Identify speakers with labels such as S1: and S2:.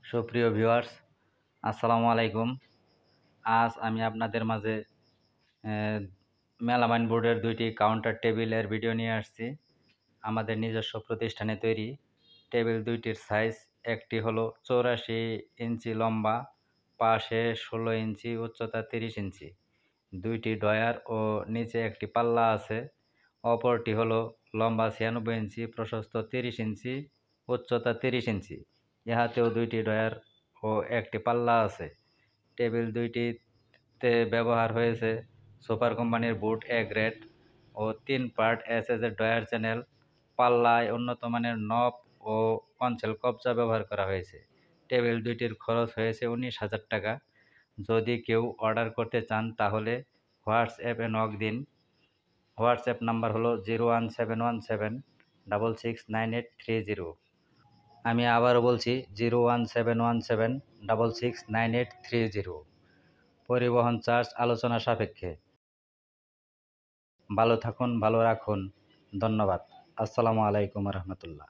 S1: সুপ্রিয় ভিউয়ার্স, আসসালামু আলাইকুম। আজ আমি আপনাদের মাঝে মেলামাইন বোর্ডের ২টি কাউন্টার টেবিলের ভিডিও নিয়ে আসছি। আমাদের নিজস্ব প্রতিষ্ঠানে তৈরি টেবিল ২টির সাইজ, একটি হলো ৮৪ ইঞ্চি লম্বা, পাশে ১৬ ইঞ্চি, উচ্চতা ৩০ ইঞ্চি। ২টি ডয়ার ও নিচে একটি পাল্লা আছে। অপরটি হলো লম্বা ৯৬ ইঞ্চি, প্রশস্ত ৩০ ইঞ্চি, উচ্চতা ৩০ ইঞ্চি। ইহাতেও ২টি ডয়ার ও একটি পাল্লা আছে। টেবিল ২টিতে ব্যবহার হয়েছে সুপার কোম্পানির বুট এ গ্রেড ও ৩ পার্ট এসএসের ডয়ার চ্যানেল। পাল্লায় উন্নত মানের নব ও কনসেল কবজা ব্যবহার করা হয়েছে। টেবিল ২টির খরচ হয়েছে ১৯,০০০ টাকা। যদি কেউ অর্ডার করতে চান তাহলে হোয়াটসঅ্যাপে নক দিন। হোয়াটসঅ্যাপ নাম্বার হলো 01717669830। আমি আবারও বলছি 01717669830। পরিবহন চার্জ আলোচনা সাপেক্ষে। ভালো থাকুন, ভালো রাখুন। ধন্যবাদ। আসসালামু আলাইকুম রহমতুল্লাহ।